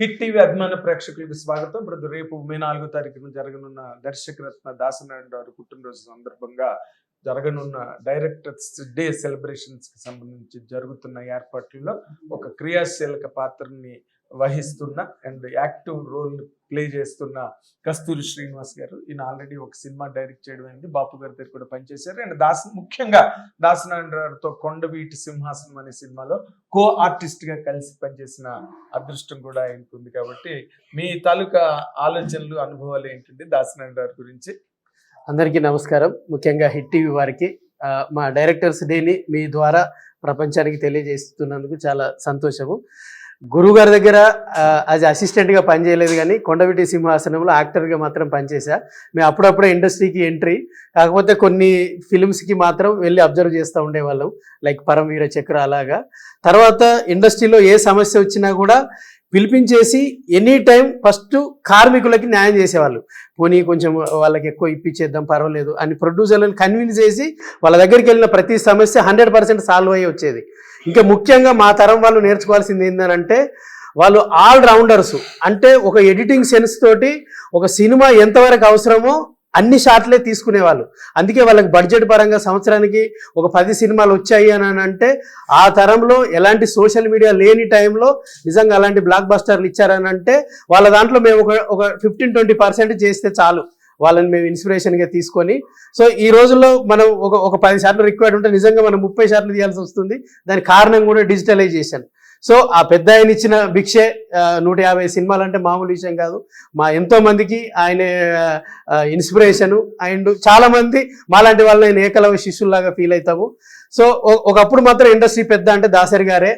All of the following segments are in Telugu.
హిట్ టీవీ అభిమాన ప్రేక్షకులకు స్వాగతం. ఇప్పుడు రేపు మే 4వ తారీఖున జరగనున్న దర్శకరత్న దాసనారాయణ గారి పుట్టినరోజు సందర్భంగా జరగనున్న డైరెక్టర్స్ డే సెలబ్రేషన్స్ కి సంబంధించి జరుగుతున్న ఏర్పాట్లలో ఒక క్రియాశీలక పాత్రని వహిస్తున్న అండ్ యాక్టివ్ రోల్ ప్లే చేస్తున్న కస్తూరి శ్రీనివాస్ గారు. ఈయన ఆల్రెడీ ఒక సినిమా డైరెక్ట్ చేయడం అయింది, బాపు గారి దగ్గర కూడా పనిచేశారు. అండ్ ముఖ్యంగా దాసనారాయణ గారితో కొండవీటి సింహాసనం అనే సినిమాలో కో ఆర్టిస్ట్ గా కలిసి పనిచేసిన అదృష్టం కూడా ఆయనకు ఉంది. కాబట్టి మీ తాలూకా ఆలోచనలు, అనుభవాలు ఏంటండి దాసనారాయణ గారి గురించి? అందరికీ నమస్కారం. ముఖ్యంగా హిట్ టీవీ వారికి మా డైరెక్టర్స్ డేని మీ ద్వారా ప్రపంచానికి తెలియజేస్తున్నందుకు చాలా సంతోషము. గురువు గారి దగ్గర యాజ్ అసిస్టెంట్గా పనిచేయలేదు, కానీ కొండవీటి సింహాసనంలో యాక్టర్గా మాత్రం పనిచేసా. మేము అప్పుడప్పుడే ఇండస్ట్రీకి ఎంట్రీ కాకపోతే కొన్ని ఫిల్మ్స్కి మాత్రం వెళ్ళి అబ్జర్వ్ చేస్తూ ఉండేవాళ్ళం, లైక్ పరమవీర చక్ర అలాగా. తర్వాత ఇండస్ట్రీలో ఏ సమస్య వచ్చినా కూడా పిలిపించేసి ఎనీ టైం ఫస్ట్ కార్మికులకి న్యాయం చేసేవాళ్ళు. పోనీ కొంచెం వాళ్ళకి ఎక్కువ ఇప్పించేద్దాం పర్వాలేదు అని ప్రొడ్యూసర్లను కన్విన్స్ చేసి వాళ్ళ దగ్గరికి వెళ్ళిన ప్రతి సమస్య 100% సాల్వ్ అయ్యి వచ్చేది. ఇంకా ముఖ్యంగా మా తరం వాళ్ళు నేర్చుకోవాల్సింది ఏంటంటే వాళ్ళు ఆల్ రౌండర్స్. అంటే ఒక ఎడిటింగ్ సెన్స్ తోటి ఒక సినిమా ఎంతవరకు అవసరమో అన్ని షాట్లే తీసుకునేవాళ్ళు. అందుకే వాళ్ళకి బడ్జెట్ పరంగా సంవత్సరానికి ఒక 10 సినిమాలు వచ్చాయి అని అంటే ఆ తరంలో ఎలాంటి సోషల్ మీడియా లేని టైంలో నిజంగా అలాంటి బ్లాక్ బస్టర్లు ఇచ్చారని అంటే వాళ్ళ దాంట్లో మేము ఒక 15-20% చేస్తే చాలు, వాళ్ళని మేము ఇన్స్పిరేషన్గా తీసుకొని. సో ఈ రోజుల్లో మనం ఒక 10 షాట్లు రిక్వైర్డ్ ఉంటే నిజంగా మనం 30 షాట్లు తీయాల్సి వస్తుంది. దానికి కారణం కూడా డిజిటలైజేషన్. సో ఆ పెద్ద ఆయన ఇచ్చిన భిక్షే 150 సినిమాలు అంటే మామూలు విషయం కాదు. మా ఎంతో మందికి ఆయన ఇన్స్పిరేషను. అండ్ చాలా మంది మాలాంటి వాళ్ళు ఆయన ఏకలవ్య శిష్యుల్లాగా ఫీల్ అవుతాము. సో ఒకప్పుడు మాత్రం ఇండస్ట్రీ పెద్ద అంటే దాసరి గారే,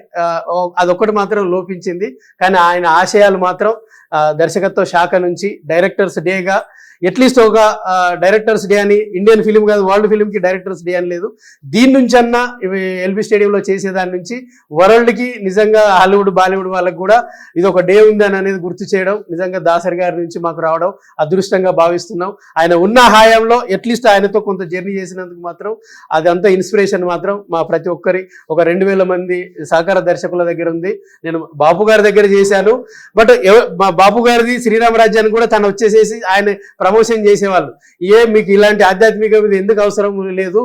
అదొక్కటి మాత్రం లోపించింది. కానీ ఆయన ఆశయాలు మాత్రం దర్శకత్వ శాఖ నుంచి డైరెక్టర్స్ డేగా అట్లీస్ట్ ఒక డైరెక్టర్స్ డే అని, ఇండియన్ ఫిలిం కాదు వరల్డ్ ఫిలింకి డైరెక్టర్స్ డే అని లేదు, దీని నుంచి అన్నా ఎల్బీ స్టేడియంలో చేసేదాని నుంచి వరల్డ్కి నిజంగా హాలీవుడ్ బాలీవుడ్ వాళ్ళకి కూడా ఇది ఒక డే ఉందని అనేది గుర్తు చేయడం నిజంగా దాసరి గారి నుంచి మాకు రావడం అదృష్టంగా భావిస్తున్నాం. ఆయన ఉన్న హాయంలో అట్లీస్ట్ ఆయనతో కొంత జర్నీ చేసినందుకు మాత్రం అదంతా ఇన్స్పిరేషన్ మాత్రం మా ప్రతి ఒక్కరి ఒక 2000 మంది సహకార దర్శకుల దగ్గర ఉంది. నేను బాపు గారి దగ్గర చేశాను, బట్ మా బాపు గారిది శ్రీరామరాజ్యాన్ని కూడా తను వచ్చేసేసి ఆయన ప్రమోషన్ చేసేవాళ్ళు. మీకు ఇలాంటి ఆధ్యాత్మిక మీద ఎందుకు అవసరం లేదు,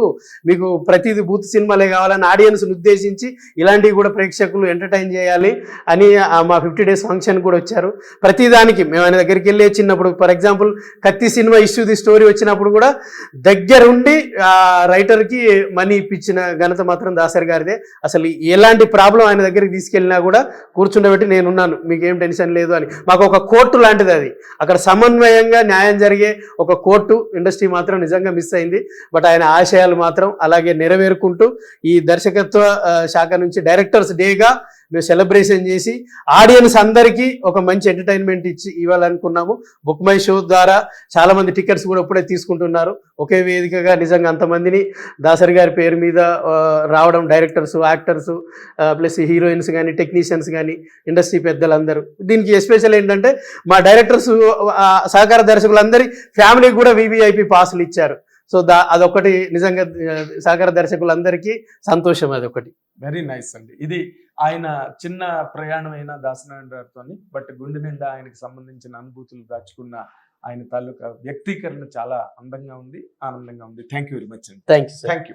మీకు ప్రతిదీ బూత్ సినిమాలే కావాలని ఆడియన్స్ని ఉద్దేశించి ఇలాంటివి కూడా ప్రేక్షకులు ఎంటర్టైన్ చేయాలి అని మా 50 days ఫంక్షన్ కూడా వచ్చారు. ప్రతిదానికి మేము ఆయన దగ్గరికి వెళ్ళి వచ్చినప్పుడు, ఫర్ ఎగ్జాంపుల్ కత్తి సినిమా ఇష్యూది స్టోరీ వచ్చినప్పుడు కూడా దగ్గరుండి రైటర్కి మనీ ఇప్పించిన ఘనత మాత్రం దాసరి గారిదే. అసలు ఎలాంటి ప్రాబ్లం ఆయన దగ్గరికి తీసుకెళ్ళినా కూడా కూర్చుండబెట్టి నేనున్నాను, మీకేం టెన్షన్ లేదు అని. మాకు ఒక కోర్టు లాంటిది అది, అక్కడ సమన్వయంగా న్యాయం జరిగే ఒక కోర్టు ఇండస్ట్రీ మాత్రం నిజంగా మిస్ అయింది. బట్ ఆయన ఆశయాలు మాత్రం అలాగే నెరవేరుకుంటూ ఈ దర్శకత్వ శాఖ నుంచి డైరెక్టర్స్ డేగా మేము సెలబ్రేషన్ చేసి ఆడియన్స్ అందరికీ ఒక మంచి ఎంటర్టైన్మెంట్ ఇవ్వాలనుకున్నాము. బుక్ మై షో ద్వారా చాలా మంది టికెట్స్ కూడా ఇప్పుడే తీసుకుంటున్నారు. ఒకే వేదికగా నిజంగా అంతమందిని దాసరి గారి పేరు మీద రావడం, డైరెక్టర్స్, యాక్టర్స్ ప్లస్ హీరోయిన్స్ కానీ టెక్నీషియన్స్ కానీ ఇండస్ట్రీ పెద్దలందరూ. దీనికి ఎస్పెషల్ ఏంటంటే మా డైరెక్టర్స్ సహకార దర్శకులందరి ఫ్యామిలీకి కూడా వివిఐపి పాసులు ఇచ్చారు. సో అదొకటి నిజంగా సహకార దర్శకులందరికీ సంతోషం. అదొకటి వెరీ నైస్ అండి. ఇది ఆయన చిన్న ప్రయాణం అయిన దాసనారాయణ గారితో, బట్ గుండె నిండా ఆయనకు సంబంధించిన అనుభూతులు దాచుకున్న ఆయన తాలూకా వ్యక్తీకరణ చాలా అందంగా ఉంది, ఆనందంగా ఉంది. థ్యాంక్ యూ వెరీ మచ్ అండి. Thank you.